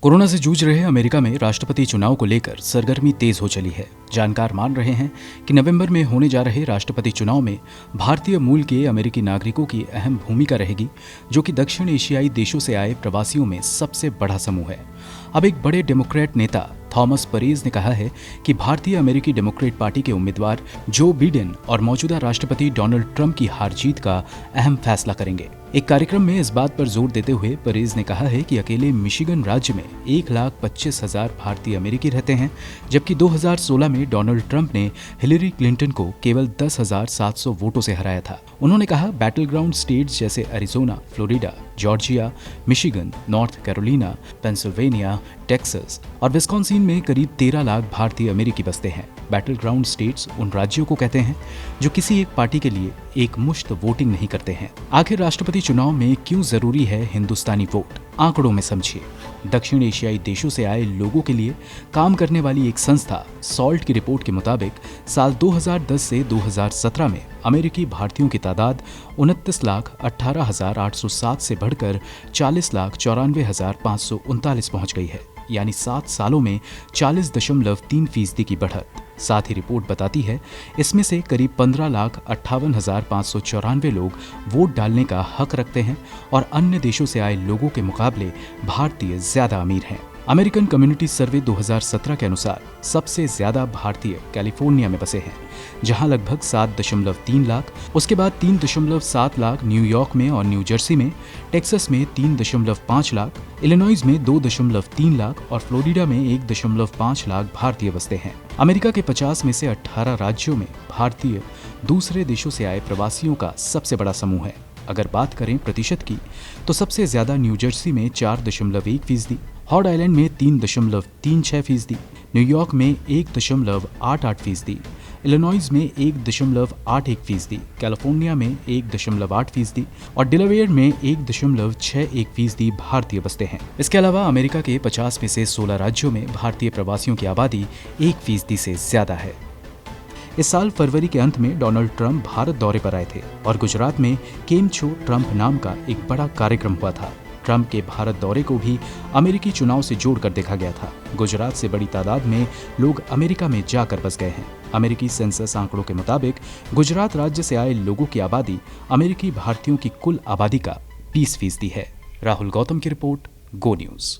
Corona से जूझ रहे अमेरिका में राष्ट्रपति चुनाव को लेकर सरगर्मी तेज हो चली है। जानकार मान रहे हैं कि नवंबर में होने जा रहे राष्ट्रपति चुनाव में भारतीय मूल के अमेरिकी नागरिकों की अहम भूमिका रहेगी, जो कि दक्षिण एशियाई देशों से आए प्रवासियों में सबसे बड़ा समूह है। अब एक बड़े डेमोक्रेट नेता थॉमस परेज ने कहा है कि भारतीय अमेरिकी डेमोक्रेट पार्टी के उम्मीदवार जो बिडेन और मौजूदा राष्ट्रपति डोनाल्ड ट्रंप की हार जीत का अहम फैसला करेंगे। एक कार्यक्रम में इस बात पर जोर देते हुए परेज ने कहा है कि अकेले मिशिगन राज्य में 1,25,000 भारतीय अमेरिकी रहते हैं, जबकि 2016 में डोनाल्ड ट्रंप ने हिलरी क्लिंटन को केवल 10,700 वोटों से हराया था। उन्होंने कहा, बैटल ग्राउंड स्टेट्स जैसे Arizona, Florida, Georgia, Michigan, north Carolina, Pennsylvania, Texas और विस्कॉन्सिन में करीब 13 लाख भारतीय अमेरिकी बसते हैं। बैटल ग्राउंड स्टेट्स उन राज्यों को कहते हैं जो किसी एक पार्टी के लिए एक मुश्त वोटिंग नहीं करते हैं। आखिर राष्ट्रपति चुनाव में क्यों जरूरी है हिंदुस्तानी वोट? आंकड़ों में समझिए। दक्षिण एशियाई देशों से आए लोगों के लिए काम करने वाली एक संस्था सॉल्ट की रिपोर्ट के मुताबिक साल 2010 से 2017 में अमेरिकी भारतीयों की तादाद 29,18,807 से बढ़कर 40,94,539 पहुंच गई है, यानी 7 सालों में 40.3% की बढ़त। साथ ही रिपोर्ट बताती है इसमें से करीब 15,58,594 लोग वोट डालने का हक रखते हैं और अन्य देशों से आए लोगों के मुकाबले भारतीय ज्यादा अमीर हैं। अमेरिकन कम्युनिटी सर्वे 2017 के अनुसार सबसे ज्यादा भारतीय कैलिफोर्निया में बसे हैं, जहां लगभग 7.3 लाख, उसके बाद 3.7 लाख न्यूयॉर्क में और न्यू जर्सी में, टेक्सास में 3.5 लाख, इलिनॉइस में 2.3 लाख और फ्लोरिडा में 1.5 लाख भारतीय बसते हैं। अमेरिका के 50 में से 18 राज्यों में भारतीय दूसरे देशों से आए प्रवासियों का सबसे बड़ा समूह है। अगर बात करें प्रतिशत की, तो सबसे ज्यादा न्यू जर्सी में 4.1%, हॉट आइलैंड में 3.36%, न्यूयॉर्क में 1.88%, इलिनॉइस में 1.81%, कैलिफोर्निया में 1.8% और डेलावेयर में 1.61% भारतीय बसते हैं। इसके अलावा अमेरिका के 50 में से 16 राज्यों में भारतीय प्रवासियों की आबादी 1% से ज्यादा है। इस साल फरवरी के अंत में डोनाल्ड ट्रंप भारत दौरे पर आए थे और गुजरात में केम छो ट्रंप नाम का एक बड़ा कार्यक्रम हुआ था। ट्रंप के भारत दौरे को भी अमेरिकी चुनाव से जोड़कर देखा गया था। गुजरात से बड़ी तादाद में लोग अमेरिका में जाकर बस गए हैं। अमेरिकी सेंसस आंकड़ों के मुताबिक गुजरात राज्य से आए लोगों की आबादी अमेरिकी भारतीयों की कुल आबादी का 20% है। राहुल गौतम की रिपोर्ट, गो न्यूज।